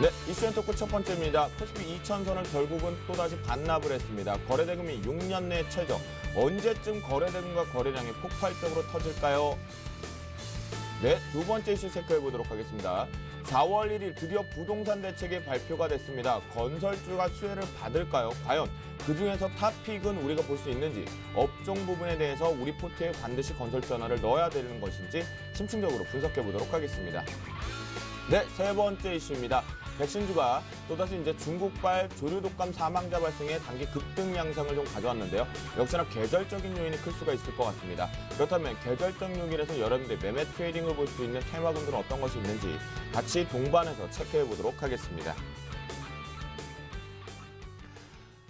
네, 이슈엔 토크 첫 번째입니다. 코스피 2000선을 결국은 또다시 반납을 했습니다. 거래대금이 6년 내 최저. 언제쯤 거래대금과 거래량이 폭발적으로 터질까요? 네, 두 번째 이슈 체크해보도록 하겠습니다. 4월 1일 드디어 부동산 대책이 발표가 됐습니다. 건설주가 수혜를 받을까요? 과연 그중에서 탑픽은 우리가 볼 수 있는지, 업종 부분에 대해서 우리 포트에 반드시 건설주 하나를 넣어야 되는 것인지 심층적으로 분석해보도록 하겠습니다. 네, 세 번째 이슈입니다. 백신주가 또다시 이제 중국발 조류 독감 사망자 발생에 단기 급등 양상을 좀 가져왔는데요. 역시나 계절적인 요인이 클 수가 있을 것 같습니다. 그렇다면 계절적 요인에서 여러분들 매매 트레이딩을 볼 수 있는 테마군들은 어떤 것이 있는지 같이 동반해서 체크해 보도록 하겠습니다.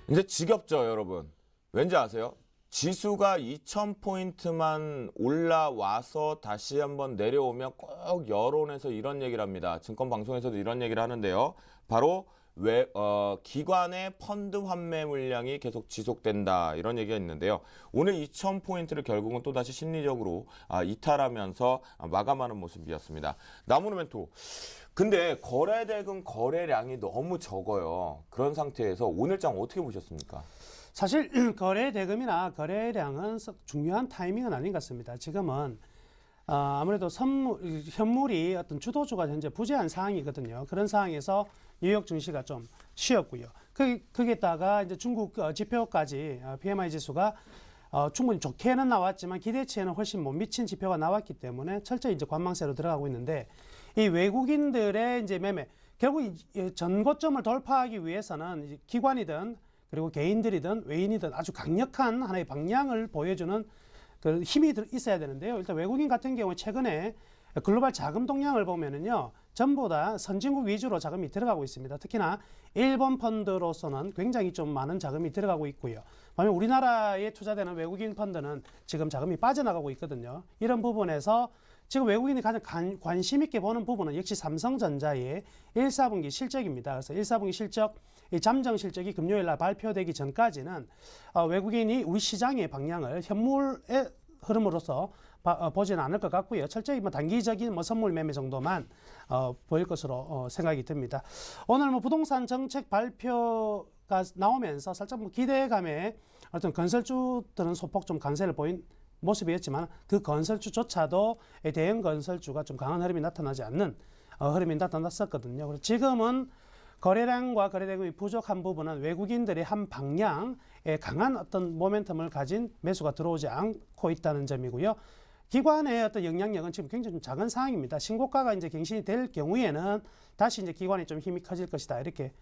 이제 지겹죠, 여러분. 왠지 아세요? 지수가 2000포인트만 올라와서 다시 한번 내려오면 꼭 여론에서 이런 얘기를 합니다. 증권방송에서도 이런 얘기를 하는데요. 바로 기관의 펀드 환매 물량이 계속 지속된다, 이런 얘기가 있는데요. 오늘 2000포인트를 결국은 또다시 심리적으로 이탈하면서 마감하는 모습이었습니다. 나무르멘토. 근데 거래대금 거래량이 너무 적어요. 그런 상태에서 오늘장 어떻게 보셨습니까? 사실 거래 대금이나 거래량은 중요한 타이밍은 아닌 것 같습니다. 지금은 아무래도 현물이 어떤 주도주가 현재 부재한 상황이거든요. 그런 상황에서 뉴욕 증시가 좀 쉬었고요. 거기에다가 이제 중국 지표까지 PMI 지수가 충분히 좋게는 나왔지만 기대치에는 훨씬 못 미친 지표가 나왔기 때문에 철저히 이제 관망세로 들어가고 있는데, 이 외국인들의 이제 매매, 결국 전고점을 돌파하기 위해서는 이제 기관이든 그리고 개인들이든 외인이든 아주 강력한 하나의 방향을 보여주는 그 힘이 있어야 되는데요. 일단 외국인 같은 경우 최근에 글로벌 자금 동향을 보면은요, 전부 다 선진국 위주로 자금이 들어가고 있습니다. 특히나 일본 펀드로서는 굉장히 좀 많은 자금이 들어가고 있고요. 반면 우리나라에 투자되는 외국인 펀드는 지금 자금이 빠져나가고 있거든요. 이런 부분에서 지금 외국인이 가장 관심 있게 보는 부분은 역시 삼성전자의 1사분기 실적입니다. 그래서 1사분기 실적, 이 잠정 실적이 금요일 날 발표되기 전까지는 외국인이 우리 시장의 방향을 현물의 흐름으로서 보지는 않을 것 같고요. 철저히 단기적인 선물 매매 정도만 보일 것으로 생각이 듭니다. 오늘 부동산 정책 발표가 나오면서 살짝 기대감에 어떤 건설주들은 소폭 좀 강세를 보인 모습이었지만, 그 건설주조차도 대형 건설주가 좀 강한 흐름이 나타나지 않는 흐름이 나타났었거든요. 그래서 지금은 거래량과 거래대금이 부족한 부분은 외국인들의 한 방향에 강한 어떤 모멘텀을 가진 매수가 들어오지 않고 있다는 점이고요. 기관의 어떤 영향력은 지금 굉장히 좀 작은 상황입니다. 신고가가 이제 갱신이 될 경우에는 다시 이제 기관이 좀 힘이 커질 것이다, 이렇게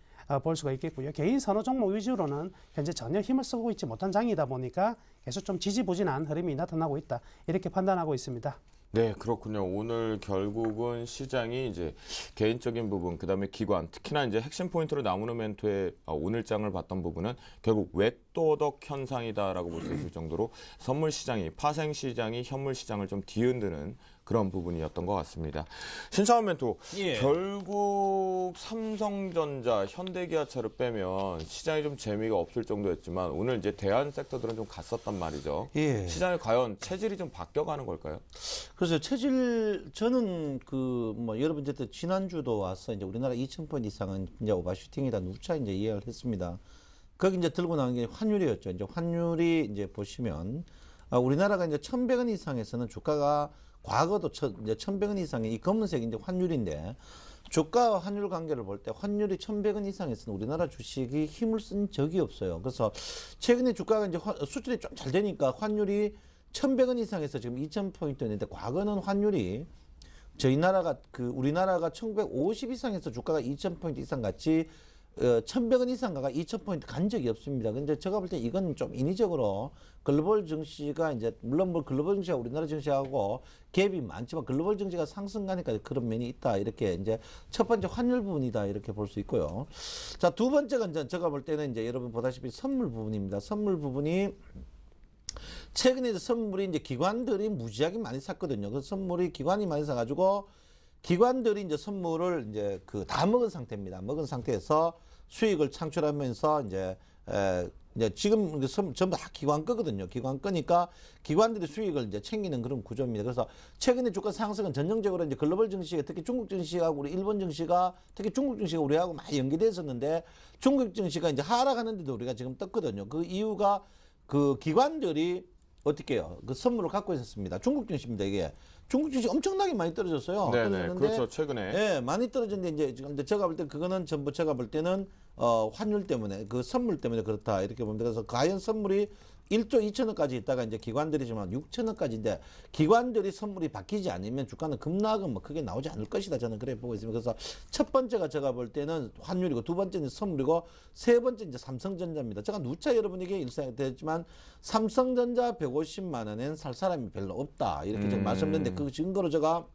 볼 수가 있겠고요. 개인 선호 종목 위주로는 현재 전혀 힘을 쓰고 있지 못한 장이다 보니까 계속 좀 지지부진한 흐름이 나타나고 있다, 이렇게 판단하고 있습니다. 네, 그렇군요. 오늘 결국은 시장이 이제 개인적인 부분, 그다음에 기관, 특히나 이제 핵심 포인트로 나무르멘토의 오늘장을 봤던 부분은 결국 외도덕 현상이다라고 볼 수 있을 정도로 선물 시장이, 파생 시장이 현물 시장을 좀 뒤흔드는 그런 부분이었던 것 같습니다. 신차원 멘토, 예. 결국 삼성전자, 현대기아차를 빼면 시장이 좀 재미가 없을 정도였지만 오늘 이제 대한 섹터들은 좀 갔었단 말이죠. 예. 시장이 과연 체질이 좀 바뀌어가는 걸까요? 그래서 저는 여러분 이제 지난주도 와서 이제 우리나라 2,000포인트 이상은 이제 오버슈팅이다, 누차 이제 이야기를 했습니다. 거기 이제 들고 나온 게 환율이었죠. 이제 환율이 이제 보시면 우리나라가 이제 1,100원 이상에서는 주가가 과거도 이제 1,100원 이상의 이 검은색이 이제 환율인데, 주가와 환율 관계를 볼 때 환율이 1,100원 이상에서는 우리나라 주식이 힘을 쓴 적이 없어요. 그래서 최근에 주가가 이제 수출이 좀 잘 되니까 환율이 1,100원 이상에서 지금 2,000포인트였는데, 과거는 환율이 우리나라가 1,950 이상에서 주가가 2,000포인트 이상 같이 1,100원 이상가가 2,000포인트 간 적이 없습니다. 근데 제가 볼 때 이건 좀 인위적으로 글로벌 증시가 이제, 물론 글로벌 증시와 우리나라 증시하고 갭이 많지만 글로벌 증시가 상승가니까 그런 면이 있다, 이렇게 이제 첫 번째 환율 부분이다, 이렇게 볼 수 있고요. 자, 두 번째가 이제 제가 볼 때는 이제 여러분 보다시피 선물 부분입니다. 선물 부분이 최근에 선물이 이제 기관들이 무지하게 많이 샀거든요. 그 선물이 기관이 많이 사가지고 기관들이 이제 선물을 이제 다 먹은 상태입니다. 먹은 상태에서 수익을 창출하면서 이제 이제 지금 이제 전부 다 기관 거거든요. 기관 거니까 기관들이 수익을 이제 챙기는 그런 구조입니다. 그래서 최근에 주가 상승은 전형적으로 이제 글로벌 증시가 특히 중국 증시하고 우리 일본 증시가 특히 중국 증시가 우리하고 많이 연계됐었는데 중국 증시가 이제 하락하는데도 우리가 지금 떴거든요. 그 이유가 그 기관들이 어떻게 해요? 그 선물을 갖고 있었습니다. 중국 증시입니다, 이게. 중국 증시 엄청나게 많이 떨어졌어요. 네네. 떨어졌는데 그렇죠. 최근에. 예, 많이 떨어졌는데 이제 지금 제가 볼 때 그거는 전부 제가 볼 때는 환율 때문에 그 선물 때문에 그렇다 이렇게 봅니다. 그래서 과연 선물이 1조 2천억까지 있다가 이제 기관들이지만 6천억까지인데 기관들이 선물이 바뀌지 않으면 주가는 급락은 뭐 크게 나오지 않을 것이다 저는 그래 보고 있습니다. 그래서 첫 번째가 제가 볼 때는 환율이고 두 번째는 선물이고 세 번째 이제 삼성전자입니다. 제가 누차 여러분에게 일상했지만 삼성전자 150만 원엔 살 사람이 별로 없다 이렇게 제가 말씀드렸는데 그 증거로 제가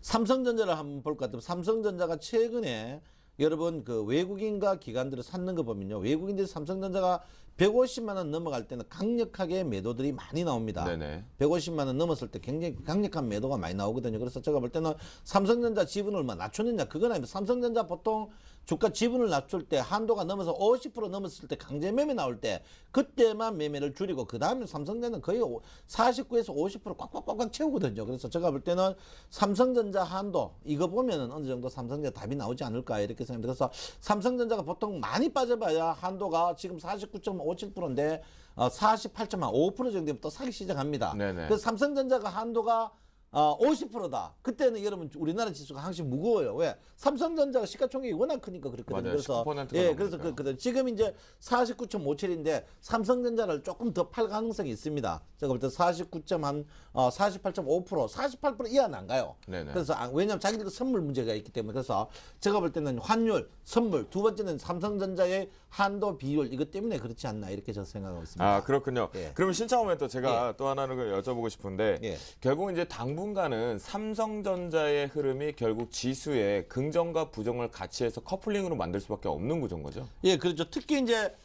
삼성전자를 한번 볼 것 같으면 삼성전자가 최근에 여러분 그 외국인과 기관들을 샀는 거 보면요. 외국인들이 삼성전자가 150만 원 넘어갈 때는 강력하게 매도들이 많이 나옵니다. 네네. 150만 원 넘었을 때 굉장히 강력한 매도가 많이 나오거든요. 그래서 제가 볼 때는 삼성전자 지분을 얼마 낮췄느냐 그건 아닙니다. 삼성전자 보통 주가 지분을 낮출 때 한도가 넘어서 50% 넘었을 때 강제 매매 나올 때 그때만 매매를 줄이고 그 다음에 삼성전자는 거의 49에서 50% 꽉꽉꽉꽉 채우거든요. 그래서 제가 볼 때는 삼성전자 한도 이거 보면은 어느 정도 삼성전자 답이 나오지 않을까 이렇게 생각합니다. 그래서 삼성전자가 보통 많이 빠져봐야 한도가 지금 49.57%인데 48.5% 정도 되면 또 사기 시작합니다. 네네. 그래서 삼성전자가 한도가 50%다. 그때는 여러분 우리나라 지수가 항상 무거워요. 왜? 삼성전자가 시가총액이 워낙 크니까 그렇거든요. 맞아요. 그래서 19%가 예, 그래서 넘으니까요. 그렇거든. 지금 이제 49.57인데 삼성전자를 조금 더 팔 가능성이 있습니다. 제가 볼 때 48.5%, 48% 이하는 안 가요. 네네. 그래서 왜냐하면 자기들 선물 문제가 있기 때문에 그래서 제가 볼 때는 환율, 선물, 두 번째는 삼성전자의 한도 비율 이것 때문에 그렇지 않나 이렇게 저는 생각하고 있습니다. 아, 그렇군요. 예. 그러면 신청하면 또 제가 또 하나는 여쭤보고 싶은데 예. 결국 이제 당분간은 삼성전자의 흐름이 결국 지수에 긍정과 부정을 같이 해서 커플링으로 만들 수밖에 없는 구조인 거죠. 예, 그렇죠. 특히 이제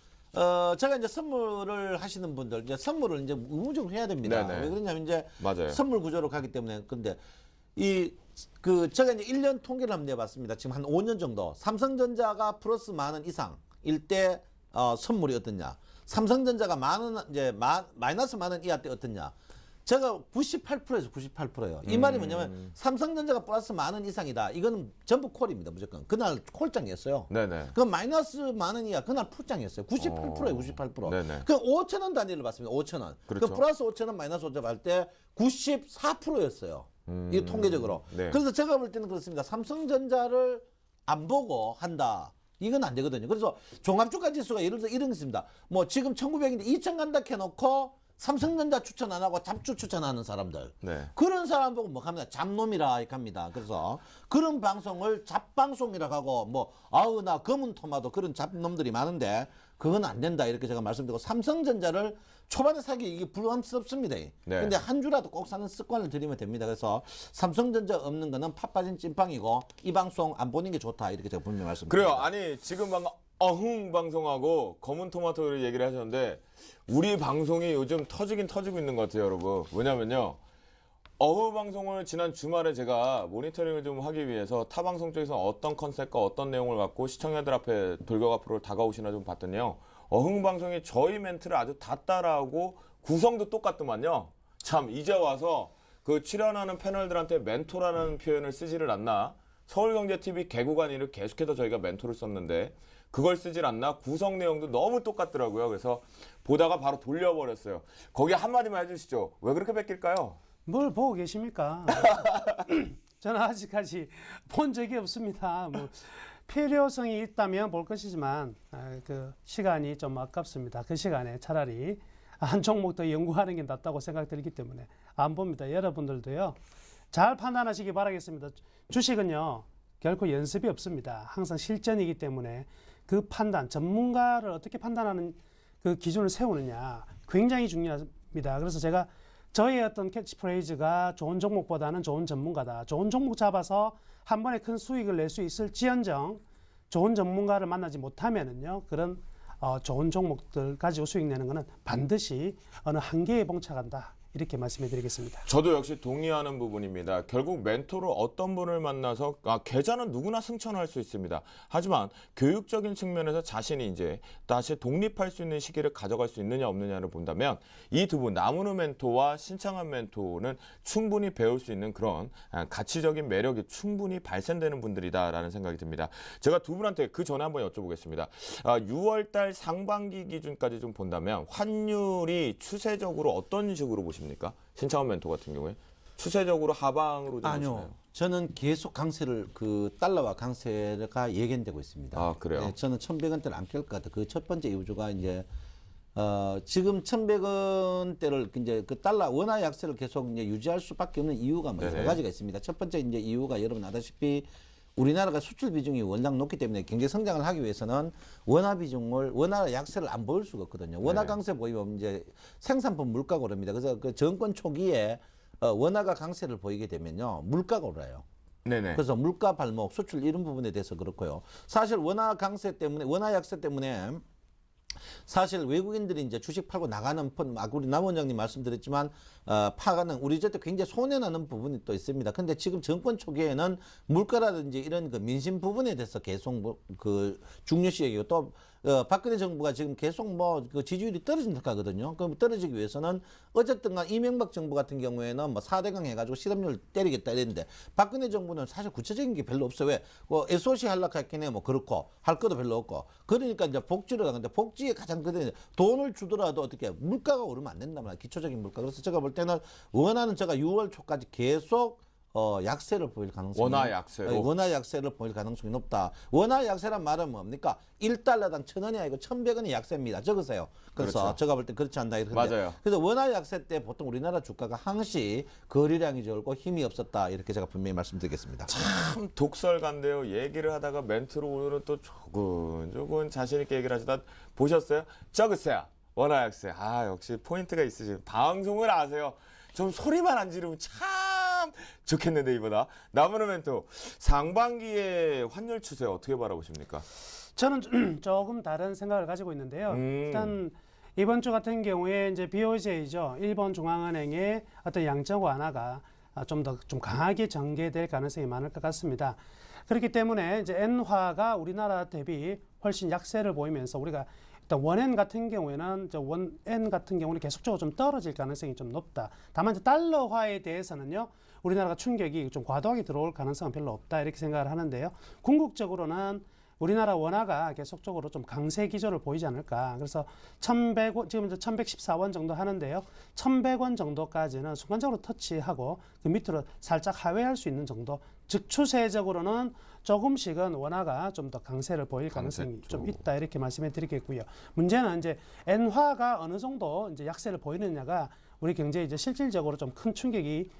제가 이제 선물을 하시는 분들 이제 선물을 이제 의무적으로 해야 됩니다. 네네. 왜 그러냐면 이제 맞아요. 선물 구조로 가기 때문에 근데 제가 이제 1년 통계를 한번 내봤습니다. 지금 한 5년 정도 삼성전자가 플러스 만 원 이상일 때 선물이 어떻냐? 삼성전자가 마이너스 만 원 이하 때 어떻냐? 제가 98%에서 98%예요. 이 말이 뭐냐면 삼성전자가 플러스 만 원 이상이다. 이거는 전부 콜입니다. 무조건. 그날 콜장이었어요. 네네. 그 마이너스 만 원 이하 그날 풀장이었어요. 98%예요. 98%. 네네. 그 5천 원 단위를 봤습니다. 5천 원. 그렇죠. 그 플러스 5천 원 마이너스 5천 원 할 때 94%였어요. 이 통계적으로. 네. 그래서 제가 볼 때는 그렇습니다. 삼성전자를 안 보고 한다. 이건 안 되거든요. 그래서 종합주가 지수가 예를 들어 이런 게 있습니다. 뭐 지금 1900인데 2000 간다 해놓고 삼성전자 추천 안 하고 잡주 추천하는 사람들. 네. 그런 사람 보고 뭐 합니다. 잡놈이라 이렇게 합니다. 그래서 그런 방송을 잡방송이라고 하고 뭐 아우 나 검은 토마토 그런 잡놈들이 많은데 그건 안 된다 이렇게 제가 말씀드리고 삼성전자를 초반에 사기 이게 부담스럽습니다. 근데 한 주라도 꼭 사는 습관을 들이면 됩니다. 그래서 삼성전자 없는 거는 팥 빠진 찐빵이고 이 방송 안 보는 게 좋다 이렇게 제가 분명히 말씀드립니다. 그래요. 아니 지금 방금 어흥 방송하고 검은 토마토를 얘기를 하셨는데 우리 방송이 요즘 터지긴 터지고 있는 것 같아요, 여러분. 왜냐면요. 어흥 방송을 지난 주말에 제가 모니터링을 좀 하기 위해서 타 방송 쪽에서 어떤 컨셉과 어떤 내용을 갖고 시청자들 앞에 돌격 앞으로 다가오시나 좀 봤더니요. 어흥 방송이 저희 멘트를 아주 다 따라하고 구성도 똑같더만요. 참 이제 와서 그 출연하는 패널들한테 멘토라는 표현을 쓰지를 않나. 서울경제TV 개국안일을 계속해서 저희가 멘토를 썼는데 그걸 쓰질 않나 구성 내용도 너무 똑같더라고요. 그래서 보다가 바로 돌려버렸어요. 거기 한마디만 해주시죠. 왜 그렇게 뺏길까요? 뭘 보고 계십니까? 저는 아직까지 본 적이 없습니다. 뭐 필요성이 있다면 볼 것이지만 그 시간이 좀 아깝습니다. 그 시간에 차라리 한 종목 더 연구하는 게 낫다고 생각들기 때문에 안 봅니다. 여러분들도요. 잘 판단하시기 바라겠습니다. 주식은요. 결코 연습이 없습니다. 항상 실전이기 때문에 그 판단, 전문가를 어떻게 판단하는 그 기준을 세우느냐 굉장히 중요합니다. 그래서 제가 저의 어떤 캐치프레이즈가 좋은 종목보다는 좋은 전문가다. 좋은 종목 잡아서 한 번에 큰 수익을 낼 수 있을지언정 좋은 전문가를 만나지 못하면은요. 그런 좋은 종목들 가지고 수익 내는 거는 반드시 어느 한계에 봉착한다. 이렇게 말씀해 드리겠습니다. 저도 역시 동의하는 부분입니다. 결국 멘토로 어떤 분을 만나서 계좌는 누구나 승천할 수 있습니다. 하지만 교육적인 측면에서 자신이 이제 다시 독립할 수 있는 시기를 가져갈 수 있느냐 없느냐를 본다면 이 두 분 나무누 멘토와 신창환 멘토는 충분히 배울 수 있는 그런 가치적인 매력이 충분히 발산되는 분들이다라는 생각이 듭니다. 제가 두 분한테 그 전에 한번 여쭤보겠습니다. 6월 달 상반기 기준까지 좀 본다면 환율이 추세적으로 어떤 식으로 보십니까? 신창원 멘토 같은 경우에 추세적으로 하방으로 좀 아니요. 보시나요? 저는 계속 강세를 그 달러와 강세가 예견되고 있습니다. 아, 그래요? 네, 저는 1,100원대를 안 깰 것 같아요. 그 첫 번째 이유가 이제 지금 1,100원대를 이제 그 달러 원화 약세를 계속 이제 유지할 수밖에 없는 이유가 뭐 여러 네네. 가지가 있습니다. 첫 번째 이제 이유가 여러분 아다시피 우리나라가 수출 비중이 워낙 높기 때문에 경제 성장을 하기 위해서는 원화 약세를 안 보일 수가 없거든요. 원화 네. 강세 보이면 이제 생산품 물가가 오릅니다. 그래서 그 정권 초기에 원화가 강세를 보이게 되면요 물가가 오라요. 네네. 그래서 물가 발목, 수출 이런 부분에 대해서 그렇고요. 사실 원화 강세 때문에 원화 약세 때문에 사실 외국인들이 이제 주식 팔고 나가는 우리 남 원장님 말씀드렸지만 파가는 우리 저때 굉장히 손해나는 부분이 또 있습니다. 근데 지금 정권 초기에는 물가라든지 이런 그 민심 부분에 대해서 계속 그 중요시 여기고 또 박근혜 정부가 지금 계속 그 지지율이 떨어진다 하거든요. 그럼 떨어지기 위해서는 어쨌든 간 이명박 정부 같은 경우에는 뭐 4대강 해가지고 실업률 때리겠다 이랬는데 박근혜 정부는 사실 구체적인 게 별로 없어요. 왜? SOC 하려고 했긴 해 뭐 그렇고 할 것도 별로 없고 그러니까 이제 복지를 가는데 복지에 가장 그대 돈을 주더라도 어떻게 물가가 오르면 안 된단 말이야. 기초적인 물가. 그래서 제가 볼 때는 원화는 제가 6월 초까지 계속 약세를 보일 가능성이 원화 약세로? 원화 약세를 보일 가능성이 높다. 원화 약세란 말은 뭡니까? 1달러당 1,000원이 아니고 1,100원이 약세입니다. 적으세요. 그래서 그렇죠. 제가 볼 때 그렇지 않다 이렇게. 맞아요. 그래서 원화 약세 때 보통 우리나라 주가가 항시 거래량이 적고 힘이 없었다. 이렇게 제가 분명히 말씀드리겠습니다. 참 독설가인데요. 얘기를 하다가 멘트로 오늘은 또 조금 자신 있게 얘기를 하시다 보셨어요? 적으세요. 원화 약세. 역시 포인트가 있으시죠. 방송을 아세요. 좀 소리만 안 지르면 참 좋겠는데 이보다. 나무누 멘토 상반기의 환율 추세 어떻게 바라보십니까? 저는 조금 다른 생각을 가지고 있는데요. 일단 이번 주 같은 경우에 이제 BOJ죠. 일본 중앙은행의 어떤 양적 완화가 좀 강하게 전개될 가능성이 많을 것 같습니다. 그렇기 때문에 이제 엔화가 우리나라 대비 훨씬 약세를 보이면서 우리가 일단 원엔 같은 경우에는 원엔 같은 경우는 계속적으로 좀 떨어질 가능성이 좀 높다. 다만 이제 달러화에 대해서는요. 우리나라가 충격이 좀 과도하게 들어올 가능성은 별로 없다 이렇게 생각을 하는데요. 궁극적으로는 우리나라 원화가 계속적으로 좀 강세 기조를 보이지 않을까. 그래서 1,100원, 지금 이제 1,114원 정도 하는데요. 1,100원 정도까지는 순간적으로 터치하고 그 밑으로 살짝 하회할 수 있는 정도. 즉 추세적으로는 조금씩은 원화가 좀 더 강세를 보일 가능성이 좀 있다 이렇게 말씀해 드리겠고요. 문제는 이제 엔화가 어느 정도 이제 약세를 보이느냐가 우리 경제에 이제 실질적으로 좀 큰 충격이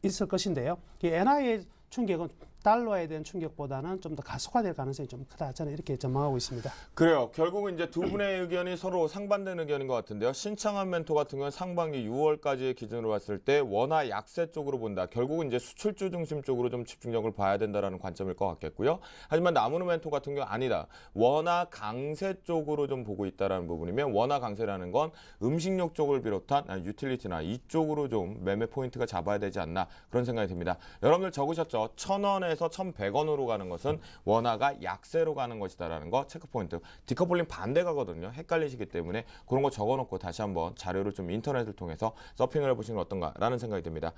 있을 것인데요. 이 엔화의 충격은 달러에 대한 충격보다는 좀 더 가속화될 가능성이 좀 크다. 저는 이렇게 전망하고 있습니다. 그래요. 결국은 이제 두 분의 의견이 서로 상반되는 의견인 것 같은데요. 신창환 멘토 같은 경우는 상반기 6월까지의 기준으로 봤을 때 원화 약세 쪽으로 본다. 결국은 이제 수출주 중심 쪽으로 좀 집중력을 봐야 된다라는 관점일 것 같겠고요. 하지만 나무누 멘토 같은 경우 아니다. 원화 강세 쪽으로 좀 보고 있다라는 부분이면 원화 강세라는 건 음식료 쪽을 비롯한 유틸리티나 이쪽으로 좀 매매 포인트가 잡아야 되지 않나 그런 생각이 듭니다. 여러분들 적으셨죠? 1,000원에서 1,100원으로 가는 것은 원화가 약세로 가는 것이다라는 거 체크포인트. 디커플링 반대 가거든요. 헷갈리시기 때문에 그런 거 적어놓고 다시 한번 자료를 좀 인터넷을 통해서 서핑을 해보시는 건 어떤가라는 생각이 듭니다.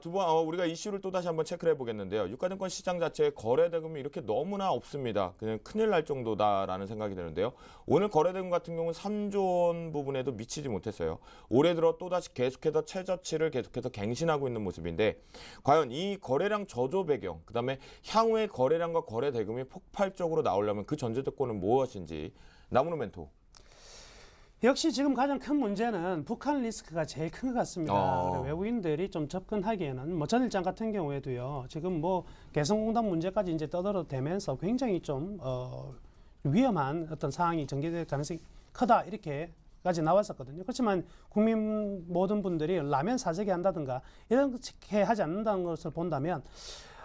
두 번 우리가 이슈를 또 다시 한번 체크를 해보겠는데요. 유가증권 시장 자체에 거래 대금이 이렇게 너무나 없습니다. 그냥 큰일 날 정도다라는 생각이 드는데요. 오늘 거래 대금 같은 경우는 3조 원 부분에도 미치지 못했어요. 올해 들어 또다시 계속해서 최저치를 계속해서 갱신하고 있는 모습인데 과연 이 거래량 저조 배경 그다음에 향후의 거래량과 거래 대금이 폭발적으로 나오려면 그 전제 조건은 무엇인지 나무누 멘토. 역시 지금 가장 큰 문제는 북한 리스크가 제일 큰 것 같습니다. 외국인들이 좀 접근하기에는 전일장 같은 경우에도요. 지금 개성공단 문제까지 이제 떠들어대면서 굉장히 좀 위험한 어떤 상황이 전개될 가능성이 크다 이렇게까지 나왔었거든요. 그렇지만 국민 모든 분들이 라면 사재기 한다든가 이렇게 하지 않는다는 것을 본다면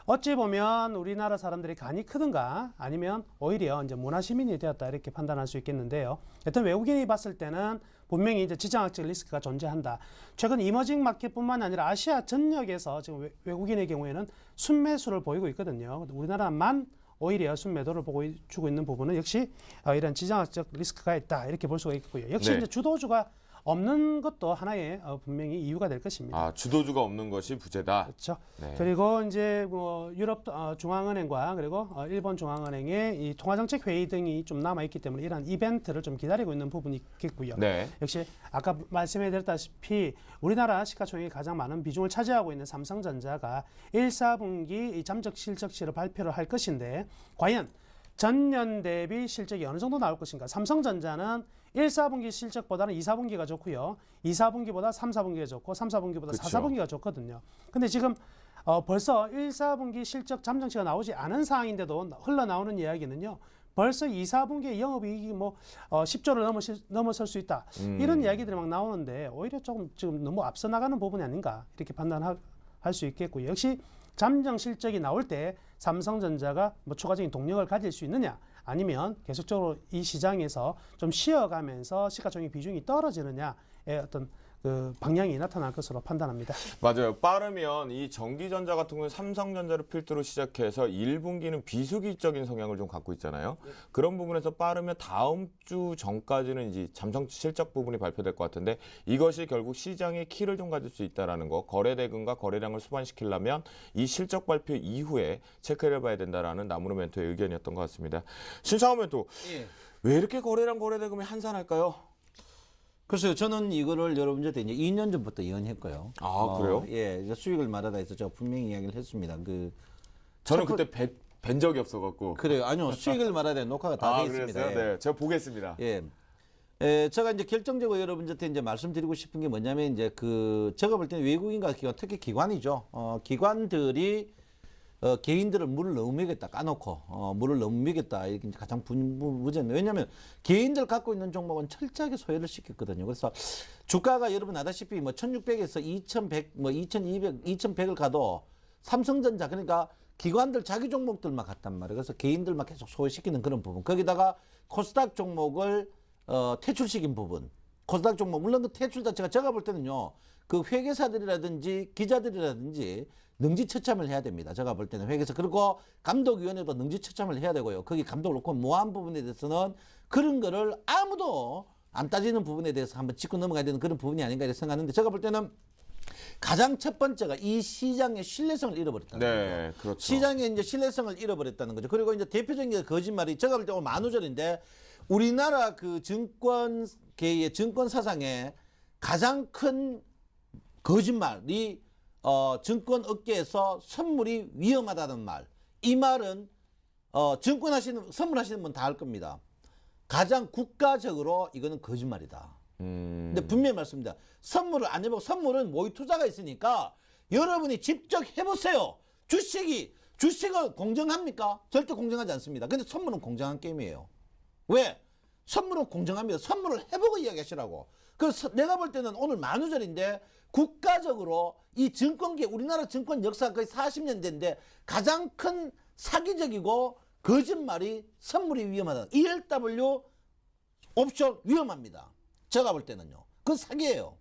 어찌 보면 우리나라 사람들이 간이 크든가 아니면 오히려 이제 문화 시민이 되었다 이렇게 판단할 수 있겠는데요. 여튼 외국인이 봤을 때는 분명히 이제 지정학적 리스크가 존재한다. 최근 이머징 마켓뿐만 아니라 아시아 전역에서 지금 외국인의 경우에는 순매수를 보이고 있거든요. 우리나라만 오히려 순매도를 보여주고 있는 부분은 역시 이런 지정학적 리스크가 있다 이렇게 볼 수가 있고요. 역시 네. 이제 주도주가 없는 것도 하나의 분명히 이유가 될 것입니다. 아, 주도주가 없는 것이 부재다. 그렇죠. 네. 그리고 이제 뭐 유럽 중앙은행과 그리고 일본 중앙은행의 이 통화정책 회의 등이 좀 남아 있기 때문에 이런 이벤트를 좀 기다리고 있는 부분이 있겠고요. 네. 역시 아까 말씀해드렸다시피 우리나라 시가총액이 가장 많은 비중을 차지하고 있는 삼성전자가 1, 4분기 이 잠적 실적치를 발표를 할 것인데 과연 전년 대비 실적이 어느 정도 나올 것인가? 삼성전자는 1, 4분기 실적보다는 2, 4분기가 좋고요. 2, 4분기보다 3, 4분기가 좋고 3, 4분기보다 4, 4분기가 좋거든요. 근데 지금 벌써 1, 4분기 실적 잠정치가 나오지 않은 상황인데도 흘러나오는 이야기는요. 벌써 2, 4분기에 영업이익이 뭐 10조를 넘어설 수 있다. 이런 이야기들이 막 나오는데 오히려 조금 지금 너무 앞서 나가는 부분이 아닌가 이렇게 판단할 수 있겠고요. 역시 잠정 실적이 나올 때 삼성전자가 뭐 추가적인 동력을 가질 수 있느냐 아니면 계속적으로 이 시장에서 좀 쉬어가면서 시가총액 비중이 떨어지느냐의 어떤 그 방향이 나타날 것으로 판단합니다. 맞아요. 빠르면 이 전기전자 같은 경우는 삼성전자를 필두로 시작해서 1분기는 비수기적인 성향을 좀 갖고 있잖아요. 그런 부분에서 빠르면 다음 주 전까지는 이제 잠정 실적 부분이 발표될 것 같은데 이것이 결국 시장의 키를 좀 가질 수 있다는 거. 거래대금과 거래량을 수반시키려면 이 실적 발표 이후에 체크를 해봐야 된다라는 나무로 멘토의 의견이었던 것 같습니다. 신상호 멘토, 왜 이렇게 거래량 거래대금이 한산할까요? 글쎄요, 저는 이거를 여러분한테 이제 2년 전부터 예언했고요. 아, 그래요? 예, 수익을 말하다 해서 제가 분명히 이야기를 했습니다. 저는 그때 뵌 적이 없어갖고. 그래요, 아니요, 수익을 말하다 녹화가 다 되어 있습니다. 그랬어요? 예. 네, 제가 보겠습니다. 예. 제가 이제 결정적으로 여러분한테 이제 말씀드리고 싶은 게 뭐냐면 이제 제가 볼 때는 외국인과 기관, 특히 기관이죠. 기관들이 개인들을 물을 너무 먹였다 까놓고 물을 너무 먹였다 이게 이제 가장 문제입니다. 왜냐하면 개인들 갖고 있는 종목은 철저하게 소외를 시켰거든요. 그래서 주가가 여러분 아다시피 뭐 1,600에서 2,100, 뭐 2,200, 2,100을 가도 삼성전자 그러니까 기관들 자기 종목들만 갔단 말이에요. 그래서 개인들만 계속 소외시키는 그런 부분. 거기다가 코스닥 종목을 퇴출시킨 부분. 코스닥 종목 물론 그 퇴출 자체가 제가 볼 때는요. 그 회계사들이라든지 기자들이라든지 능지처참을 해야 됩니다. 제가 볼 때는 회계사 그리고 감독위원회도 능지처참을 해야 되고요. 거기 감독을 놓고 모한 부분에 대해서는 그런 거를 아무도 안 따지는 부분에 대해서 한번 짚고 넘어가야 되는 그런 부분이 아닌가 이렇게 생각하는데 제가 볼 때는 가장 첫 번째가 이 시장의 신뢰성을 잃어버렸다는 네, 거죠. 그렇죠. 시장의 이제 신뢰성을 잃어버렸다는 거죠. 그리고 이제 대표적인 게 거짓말이 제가 볼 때 오늘 만우절인데 우리나라 그 증권계의 증권 사상에 가장 큰 거짓말이 증권 업계에서 선물이 위험하다는 말. 이 말은 선물하시는 분 다 알 겁니다. 가장 국가적으로 이거는 거짓말이다. 근데 분명히 말씀드립니다. 선물을 안 해보고 선물은 모의 투자가 있으니까 여러분이 직접 해보세요. 주식을 공정합니까? 절대 공정하지 않습니다. 근데 선물은 공정한 게임이에요. 왜? 선물은 공정합니다. 선물을 해보고 이야기하시라고. 그래서 내가 볼 때는 오늘 만우절인데 국가적으로 이 증권계 우리나라 증권 역사가 거의 40년대인데 가장 큰 사기적이고 거짓말이 선물이 위험하다. ELW 옵션 위험합니다. 제가 볼 때는요. 그건 사기예요.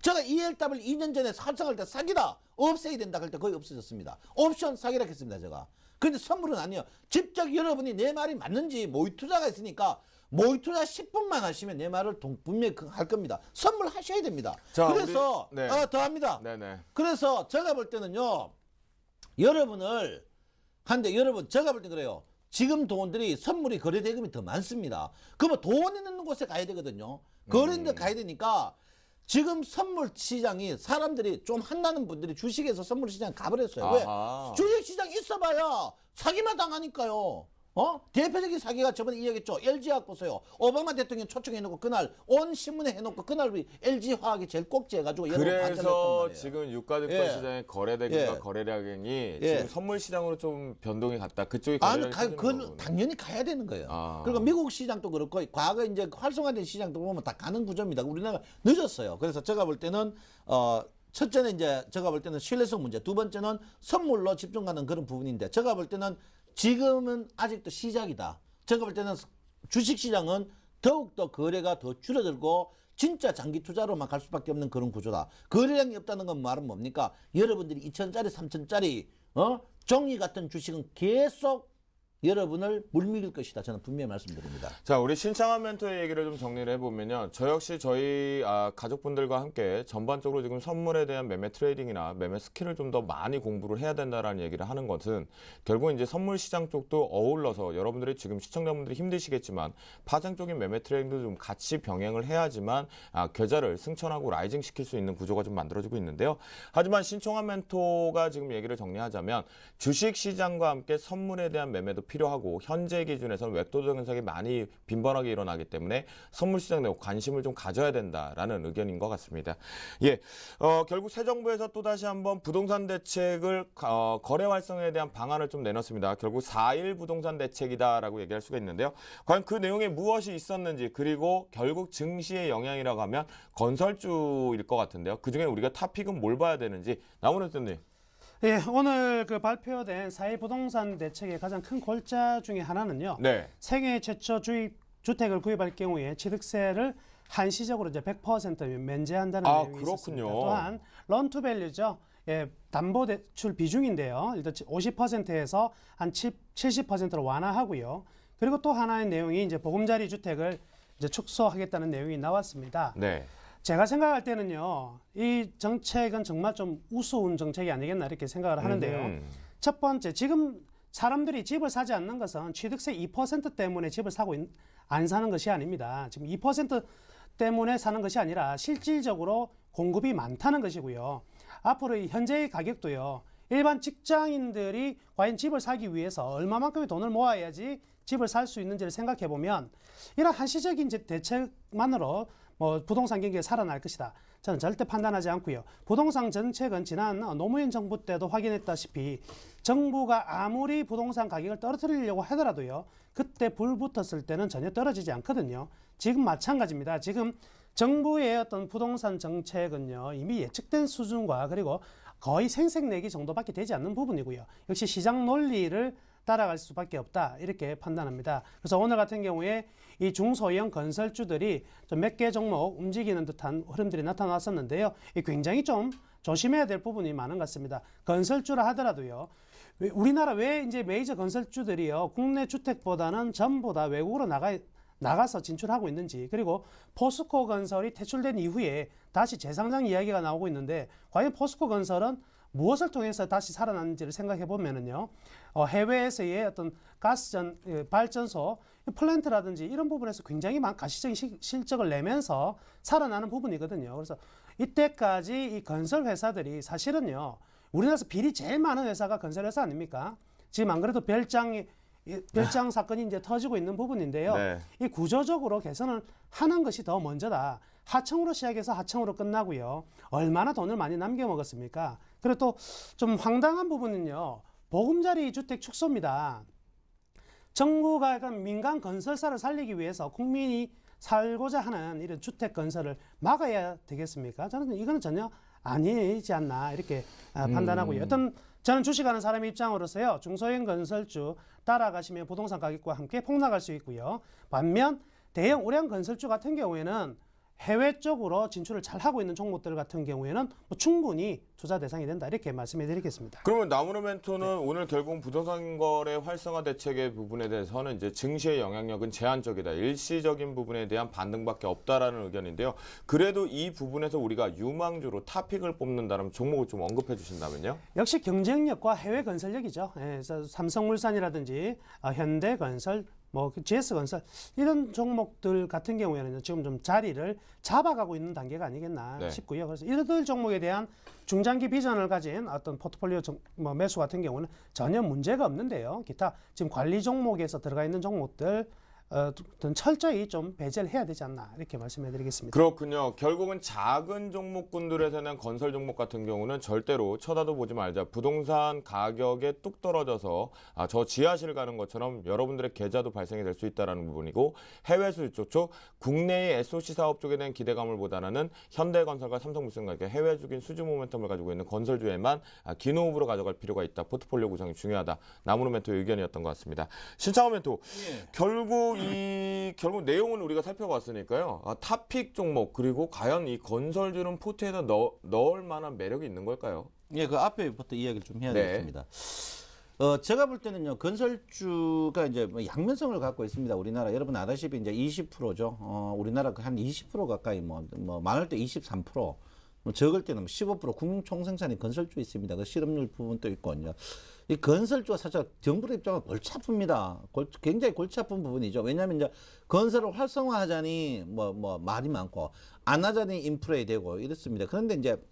제가 ELW 2년 전에 설정할 때 사기다. 없애야 된다 할 때 거의 없어졌습니다. 옵션 사기라 했습니다. 제가. 그런데 선물은 아니에요. 직접 여러분이 내 말이 맞는지 모의 투자가 있으니까 모의 투자 10분만 하시면 내 말을 분명히 할 겁니다. 선물하셔야 됩니다. 자, 그래서 우리, 네. 더 합니다. 네네. 그래서 제가 볼 때는요. 여러분 제가 볼 때 그래요. 지금 돈들이 선물이 거래대금이 더 많습니다. 그러면 돈 있는 곳에 가야 되거든요. 그런 데 가야 되니까 지금 선물 시장이 사람들이 좀 한다는 분들이 주식에서 선물 시장 가버렸어요. 아하. 왜? 주식 시장 있어봐야 사기만 당하니까요. 대표적인 사기가 저번에 이야기했죠. LG화학 보세요. 오바마 대통령 초청해놓고 그날 온 신문에 해놓고 그날 우리 LG화학이 제일 꼭지해가지고 그래서 지금 유가증권 예. 시장의 거래대금과 예. 거래량이 예. 지금 선물 시장으로 좀 변동이 갔다. 그쪽이 아니, 거래량이 그건 당연히 가야 되는 거예요. 아. 그리고 미국 시장도 그렇고 과거 이제 활성화된 시장도 보면 다 가는 구조입니다. 우리나라가 늦었어요. 그래서 제가 볼 때는 첫째는 이제 제가 볼 때는 신뢰성 문제, 두 번째는 선물로 집중하는 그런 부분인데 제가 볼 때는 지금은 아직도 시작이다. 제가 볼 때는 주식시장은 더욱더 거래가 더 줄어들고 진짜 장기 투자로만 갈 수밖에 없는 그런 구조다. 거래량이 없다는 건 말은 뭡니까? 여러분들이 2천짜리 3천짜리 종이 같은 주식은 계속 여러분을 물밀 것이다. 저는 분명히 말씀드립니다. 자, 우리 신창환 멘토의 얘기를 좀 정리를 해보면요. 저 역시 저희 가족분들과 함께 전반적으로 지금 선물에 대한 매매 트레이딩이나 매매 스킬을 좀 더 많이 공부를 해야 된다라는 얘기를 하는 것은 결국 이제 선물 시장 쪽도 어울러서 여러분들이 지금 시청자분들이 힘드시겠지만 파생적인 매매 트레이딩도 좀 같이 병행을 해야지만 계좌를 승천하고 라이징 시킬 수 있는 구조가 좀 만들어지고 있는데요. 하지만 신창환 멘토가 지금 얘기를 정리하자면 주식 시장과 함께 선물에 대한 매매도 필요하고 현재 기준에서는 웹도적 현상이 많이 빈번하게 일어나기 때문에 선물 시장에 관심을 좀 가져야 된다라는 의견인 것 같습니다. 예, 결국 새 정부에서 또 다시 한번 부동산 대책을 거래 활성화에 대한 방안을 좀 내놨습니다. 결국 4.1 부동산 대책이다라고 얘기할 수가 있는데요. 과연 그 내용에 무엇이 있었는지 그리고 결국 증시의 영향이라고 하면 건설주일 것 같은데요. 그중에 우리가 탑픽은 뭘 봐야 되는지 나무는 선생님. 예, 오늘 그 발표된 4.1 부동산 대책의 가장 큰 골자 중에 하나는요. 네. 세계 최초 주택을 구입할 경우에 취득세를 한시적으로 이제 100% 면제한다는 내용이 있었습니다. 그렇군요. 또한 런투밸류죠. 예, 담보대출 비중인데요. 일단 50%에서 한 70%로 완화하고요. 그리고 또 하나의 내용이 이제 보금자리 주택을 이제 축소하겠다는 내용이 나왔습니다. 네. 제가 생각할 때는요, 이 정책은 정말 좀 우스운 정책이 아니겠나 이렇게 생각을 하는데요. 첫 번째, 지금 사람들이 집을 사지 않는 것은 취득세 2% 때문에 집을 안 사는 것이 아닙니다. 지금 2% 때문에 사는 것이 아니라 실질적으로 공급이 많다는 것이고요. 앞으로 현재의 가격도요, 일반 직장인들이 과연 집을 사기 위해서 얼마만큼의 돈을 모아야지 집을 살 수 있는지를 생각해 보면 이런 한시적인 대책만으로 부동산 경기가 살아날 것이다. 저는 절대 판단하지 않고요. 부동산 정책은 지난 노무현 정부 때도 확인했다시피 정부가 아무리 부동산 가격을 떨어뜨리려고 하더라도요. 그때 불 붙었을 때는 전혀 떨어지지 않거든요. 지금 마찬가지입니다. 지금 정부의 어떤 부동산 정책은요. 이미 예측된 수준과 그리고 거의 생색내기 정도밖에 되지 않는 부분이고요. 역시 시장 논리를 따라갈 수밖에 없다 이렇게 판단합니다. 그래서 오늘 같은 경우에 이 중소형 건설주들이 좀 몇 개 종목 움직이는 듯한 흐름들이 나타났었는데요. 굉장히 좀 조심해야 될 부분이 많은 것 같습니다. 건설주라 하더라도요. 우리나라 왜 이제 메이저 건설주들이요 국내 주택보다는 전부 다 외국으로 나가서 진출하고 있는지, 그리고 포스코 건설이 퇴출된 이후에 다시 재상장 이야기가 나오고 있는데 과연 포스코 건설은 무엇을 통해서 다시 살아났는지를 생각해 보면은요, 해외에서의 어떤 가스전 발전소 플랜트라든지 이런 부분에서 굉장히 가시적인 실적을 내면서 살아나는 부분이거든요. 그래서 이때까지 이 건설 회사들이 사실은요, 우리나라에서 비리 제일 많은 회사가 건설 회사 아닙니까? 지금 안 그래도 별장 사건이 이제 터지고 있는 부분인데요. 네. 이 구조적으로 개선을 하는 것이 더 먼저다. 하청으로 시작해서 하청으로 끝나고요. 얼마나 돈을 많이 남겨 먹었습니까? 그리고 또 좀 황당한 부분은요. 보금자리 주택 축소입니다. 정부가 민간 건설사를 살리기 위해서 국민이 살고자 하는 이런 주택 건설을 막아야 되겠습니까? 저는 이거는 전혀 아니지 않나 이렇게 판단하고요. 저는 주식하는 사람의 입장으로서요. 중소형 건설주 따라가시면 부동산 가격과 함께 폭락할 수 있고요. 반면 대형 우량 건설주 같은 경우에는 해외 쪽으로 진출을 잘 하고 있는 종목들 같은 경우에는 충분히 투자 대상이 된다 이렇게 말씀해 드리겠습니다. 그러면 나무르 멘토는 오늘 결국 부동산 거래 활성화 대책의 부분에 대해서는 이제 증시의 영향력은 제한적이다. 일시적인 부분에 대한 반등밖에 없다라는 의견인데요. 그래도 이 부분에서 우리가 유망주로 탑픽을 뽑는다면 종목을 좀 언급해 주신다면요. 역시 경쟁력과 해외 건설력이죠. 그래서 삼성물산이라든지 현대건설, GS건설 이런 종목들 같은 경우에는 지금 좀 자리를 잡아가고 있는 단계가 아니겠나 싶고요. 그래서 이들 종목에 대한 중장기 비전을 가진 어떤 포트폴리오 매수 같은 경우는 전혀 문제가 없는데요. 기타 지금 관리 종목에서 들어가 있는 종목들 어떤 철저히 좀 배제를 해야 되지 않나 이렇게 말씀해드리겠습니다. 그렇군요. 결국은 작은 종목군들에서는 건설 종목 같은 경우는 절대로 쳐다도 보지 말자. 부동산 가격에 뚝 떨어져서 저 지하실 가는 것처럼 여러분들의 계좌도 발생이 될 수 있다는 부분이고 해외 수주 쪽 국내의 SOC 사업 쪽에 대한 기대감을 보다는 현대건설과 삼성물산과 이렇게 해외적인 수주 모멘텀을 가지고 있는 건설주에만 긴 호흡으로 가져갈 필요가 있다. 포트폴리오 구성이 중요하다. 나무르 멘토의 의견이었던 것 같습니다. 신창호 멘토, 결국 내용을 우리가 살펴봤으니까요. 탑픽 종목 그리고 과연 이 건설주는 포트에다 넣을 만한 매력이 있는 걸까요? 예, 그 앞에부터 이야기를 좀 해야 네. 되겠습니다. 제가 볼 때는요, 건설주가 이제 뭐 양면성을 갖고 있습니다. 우리나라 여러분 아다시피 이제 20%죠. 우리나라 한 20% 가까이 뭐 많을 때 23%. 뭐 적을 때는 15% 국민 총생산이 건설주에 있습니다. 그 실업률 부분도 있거든요. 이 건설주가 사실 정부 입장은 골치 아픕니다. 굉장히 골치 아픈 부분이죠. 왜냐하면 이제 건설을 활성화하자니 뭐 말이 많고 안 하자니 인프레이 되고 이렇습니다. 그런데 이제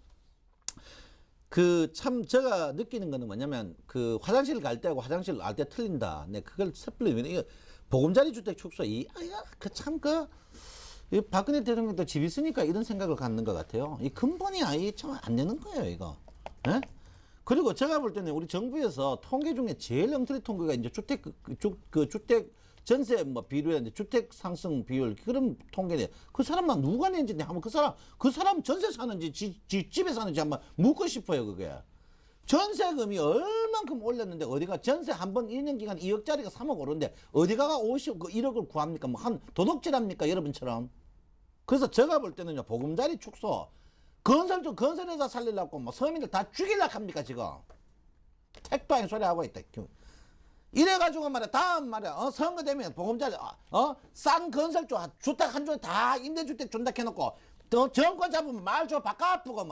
그 참 제가 느끼는 거는 뭐냐면 그 화장실 갈 때하고 화장실 알 때 틀린다. 네, 그걸 섣불리 이거 보금자리 주택 축소 이 박근혜 대통령도 집 있으니까 이런 생각을 갖는 것 같아요. 이 근본이 아예 참 안 되는 거예요, 이거. 예? 그리고 제가 볼 때는 우리 정부에서 통계 중에 제일 엉터리 통계가 이제 주택 전세 뭐 비율이나 주택 상승 비율 그런 통계네. 그 사람만 누가 낸지 한번 그 사람 전세 사는지 집에 사는지 한번 묻고 싶어요, 그게. 전세금이 얼만큼 올렸는데 어디가 전세 한 번 1년 기간 2억짜리가 3억 오르는데 어디가가 1억을 구합니까? 뭐 한 도둑질합니까, 여러분처럼? 그래서 제가 볼 때는요, 보금자리 축소, 건설회사 살리려고 뭐 서민들 다 죽이려고 합니까, 지금? 택도 아닌 소리 하고 있다. 이래가지고 말이야, 다음 말이야, 선거 되면 보금자리, 싼 건설주, 주택 한 주에 다 임대주택 준다 해놓고, 정권 잡으면 말 좀 바꿔 아프고,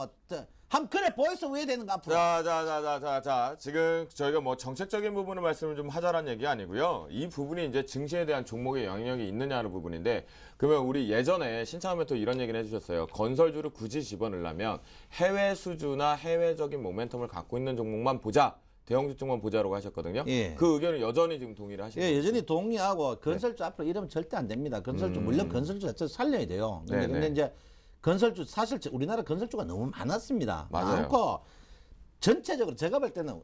그래, 보이스 왜 되는 거 앞으로? 자, 지금 저희가 뭐 정책적인 부분을 말씀을 좀 하자라는 얘기 아니고요. 이 부분이 이제 증시에 대한 종목의 영향력이 있느냐는 부분인데, 그러면 우리 예전에 신창호 멘토 이런 얘기를 해주셨어요. 건설주를 굳이 집어넣으려면 해외 수주나 해외적인 모멘텀을 갖고 있는 종목만 보자. 대형주 쪽만 보자라고 하셨거든요. 예. 그 의견은 여전히 지금 동의를 하시는 예, 거죠? 여전히 동의하고 건설주 앞으로 이러면 절대 안 됩니다. 건설주 물론 건설주 자체 살려야 돼요. 근데 이제 건설주 사실 우리나라 건설주가 너무 많았습니다. 맞아요. 많고 전체적으로 제가 볼 때는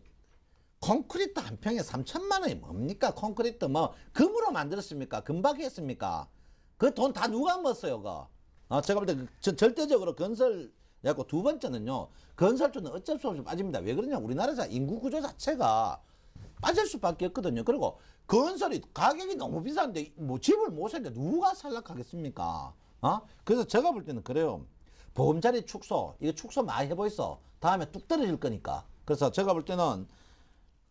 콘크리트 한 평에 3천만 원이 뭡니까? 콘크리트 뭐 금으로 만들었습니까? 금박이 했습니까? 그 돈 다 누가 먹었어요, 그거? 제가 볼 때 절대적으로 건설 그래갖고 두 번째는요, 건설주는 어쩔 수 없이 빠집니다. 왜 그러냐? 우리나라 인구 구조 자체가 빠질 수밖에 없거든요. 그리고 건설이 가격이 너무 비싼데 뭐 집을 못 사는데 누가 살락하겠습니까? 그래서 제가 볼 때는 그래요. 보금자리 축소, 이거 축소 많이 해보이소. 다음에 뚝 떨어질 거니까. 그래서 제가 볼 때는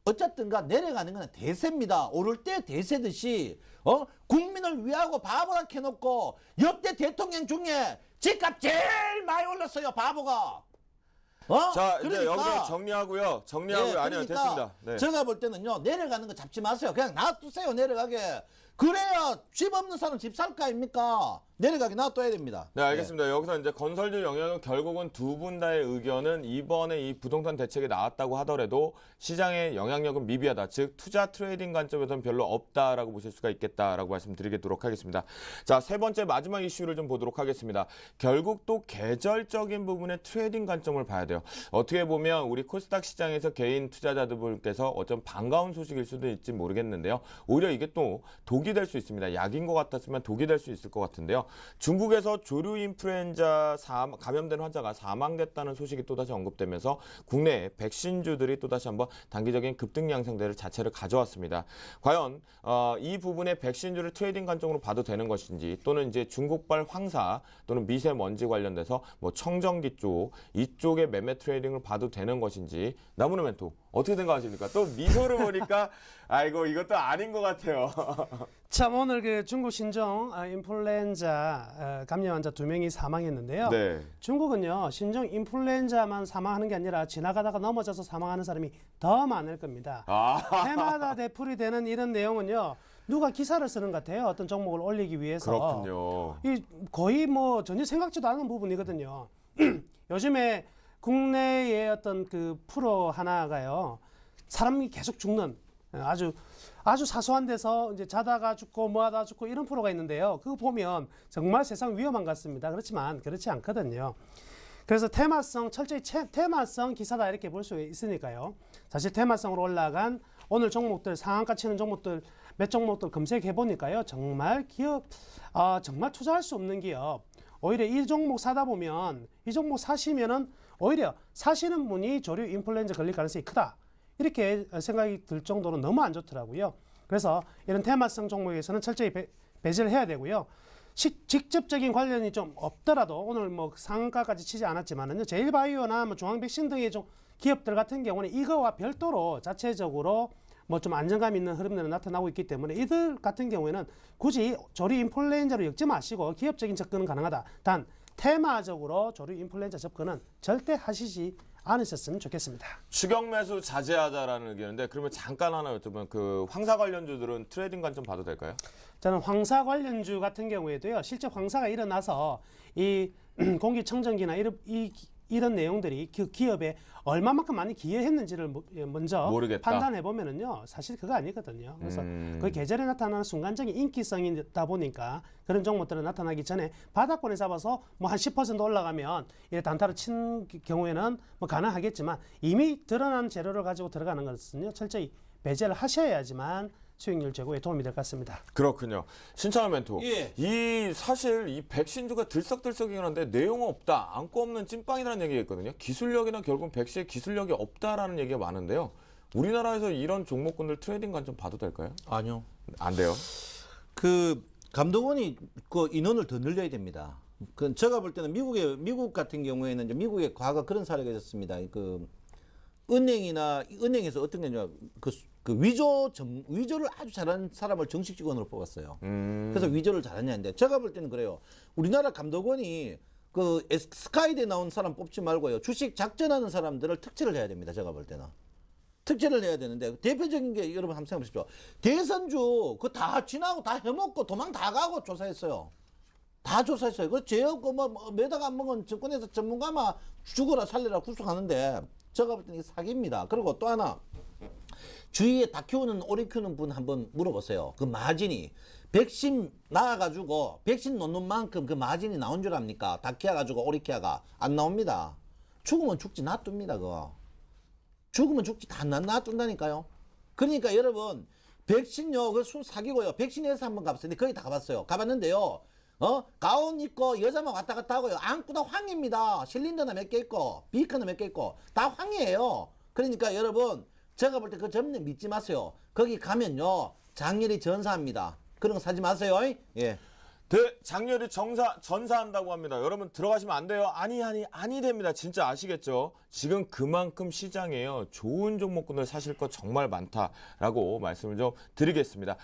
어쨌든가 내려가는 건 대세입니다. 오를 때 대세듯이 국민을 위하고 바보라 해놓고 역대 대통령 중에 집값 제일 많이 올랐어요, 바보가. 자, 이제 그러니까, 여기서 정리하고요. 예, 아니요, 그러니까 됐습니다. 네. 제가 볼 때는요, 내려가는 거 잡지 마세요. 그냥 놔두세요, 내려가게. 그래야 집 없는 사람 집 살 거 아닙니까? 내려가게 놔둬야 됩니다. 네, 알겠습니다. 여기서 이제 건설주 영역은 결국은 두 분 다의 의견은 이번에 이 부동산 대책이 나왔다고 하더라도 시장의 영향력은 미비하다. 즉 투자 트레이딩 관점에서는 별로 없다라고 보실 수가 있겠다라고 말씀드리도록 하겠습니다. 자, 세 번째 마지막 이슈를 좀 보도록 하겠습니다. 결국 또 계절적인 부분의 트레이딩 관점을 봐야 돼요. 어떻게 보면 우리 코스닥 시장에서 개인 투자자들께서 어쩜 반가운 소식일 수도 있지 모르겠는데요. 오히려 이게 또 독이 될 수 있습니다. 약인 것 같았으면 독이 될 수 있을 것 같은데요. 중국에서 조류 인플루엔자 감염된 환자가 사망됐다는 소식이 또다시 언급되면서 국내 백신주들이 또다시 한번 단기적인 급등 양상대를 자체를 가져왔습니다. 과연 이 부분의 백신주를 트레이딩 관점으로 봐도 되는 것인지 또는 이제 중국발 황사 또는 미세먼지 관련돼서 뭐 청정기 쪽 이쪽의 매매 트레이딩을 봐도 되는 것인지 나무르 멘토 어떻게 생각하십니까? 또 미소를 보니까 아이고 이것도 아닌 것 같아요. 참 오늘 그 중국 신종 인플루엔자 감염 환자 2명이 사망했는데요. 네. 중국은요 신종 인플루엔자만 사망하는 게 아니라 지나가다가 넘어져서 사망하는 사람이 더 많을 겁니다. 해마다 되풀이 되는 이런 내용은요. 누가 기사를 쓰는 것 같아요. 어떤 종목을 올리기 위해서. 그렇군요. 이 거의 뭐 전혀 생각지도 않은 부분이거든요. 요즘에 국내의 어떤 그 프로 하나가요. 사람이 계속 죽는 아주 사소한 데서 이제 자다가 죽고 뭐하다 죽고 이런 프로가 있는데요. 그거 보면 정말 세상 위험한 것 같습니다. 그렇지만 그렇지 않거든요. 그래서 철저히 테마성 기사다 이렇게 볼 수 있으니까요. 사실 테마성으로 올라간 오늘 종목들 상한가 치는 종목들 몇 종목들 검색해 보니까요. 정말 정말 투자할 수 없는 기업. 오히려 이 종목 사다 보면 이 종목 사시면은 오히려 사시는 분이 조류 인플루엔자 걸릴 가능성이 크다. 이렇게 생각이 들 정도로 너무 안 좋더라고요. 그래서 이런 테마성 종목에서는 철저히 배제를 해야 되고요. 직접적인 관련이 좀 없더라도 오늘 뭐 상한가까지 치지 않았지만은요. 제일바이오나 뭐 중앙백신 등의 기업들 같은 경우는 이거와 별도로 자체적으로 뭐 좀 안정감 있는 흐름들이 나타나고 있기 때문에 이들 같은 경우에는 굳이 조류 인플루엔자로 엮지 마시고 기업적인 접근은 가능하다. 단 테마적으로 조류 인플루엔자 접근은 절대 하시지 않으셨으면 좋겠습니다. 추격 매수 자제하자라는 의견인데 그러면 잠깐 하나 여쭤보면 그 황사 관련주들은 트레이딩 관점 봐도 될까요? 저는 황사 관련주 같은 경우에도요. 실제 황사가 일어나서 이 공기청정기나 이런 내용들이 그 기업에 얼마만큼 많이 기여했는지를 먼저 모르겠다. 판단해 보면은요. 사실 그거 아니거든요. 그래서 그 계절에 나타나는 순간적인 인기성이다 보니까 그런 종목들은 나타나기 전에 바닥권에 잡아서 뭐 한 10% 올라가면 이렇게 단타를 친 경우에는 뭐 가능하겠지만 이미 드러난 재료를 가지고 들어가는 것은요. 철저히 배제를 하셔야지만 수익률 제고에 도움이 될 것 같습니다. 그렇군요. 신창원 멘토. 예. 사실 이 백신주가 들썩들썩이긴 한데 내용은 없다. 안고 없는 찐빵이라는 얘기가 있거든요. 기술력이나 결국 백신의 기술력이 없다라는 얘기가 많은데요. 우리나라에서 이런 종목군들 트레이딩 관점 봐도 될까요? 아니요. 안 돼요. 그 감독원이 그 인원을 더 늘려야 됩니다. 그 제가 볼 때는 미국 같은 경우에는 이제 미국의 과거 그런 사례가 있었습니다. 그 은행에서 어떤 게냐 그 위조를 아주 잘하는 사람을 정식 직원으로 뽑았어요. 그래서 위조를 잘하냐는데 제가 볼 때는 그래요. 우리나라 감독원이 그 스카이대 나온 사람 뽑지 말고요. 주식 작전하는 사람들을 특채를 해야 됩니다. 제가 볼 때는. 특채를 해야 되는데 대표적인 게 여러분 한번 생각해 보십시오. 대선주 그거 다 지나고 다 해먹고 도망 다 가고 조사했어요. 다 조사했어요. 그 죄없고 뭐 매달 안 먹은 정권에서 전문가만 죽어라 살려라 구속하는데 제가 볼 때는 이게 사기입니다. 그리고 또 하나 주위에 닭 키우는 오리 키우는 분 한번 물어보세요. 그 마진이 백신 나와가지고 백신 놓는 만큼 그 마진이 나온 줄 압니까? 닭 키워가지고 오리 키워가 안 나옵니다. 죽으면 죽지 놔둡니다. 그거 죽으면 죽지 다 놔둔다니까요. 그러니까 여러분 백신요 그 술 사기고요. 백신에서 한번 가봤어요. 근데 거의 다 가봤어요. 가봤는데요. 가운 입고 여자만 왔다 갔다 하고요. 안고 다 황입니다. 실린더나 몇 개 있고 비커나 몇 개 있고 다 황이에요. 그러니까 여러분 제가 볼 때 그 점점 믿지 마세요. 거기 가면요 장렬히 전사합니다. 그런 거 사지 마세요. 예. 장렬히 전사한다고 합니다. 여러분 들어가시면 안 돼요. 아니 됩니다. 진짜 아시겠죠? 지금 그만큼 시장에요. 좋은 종목군을 사실 거 정말 많다라고 말씀을 좀 드리겠습니다.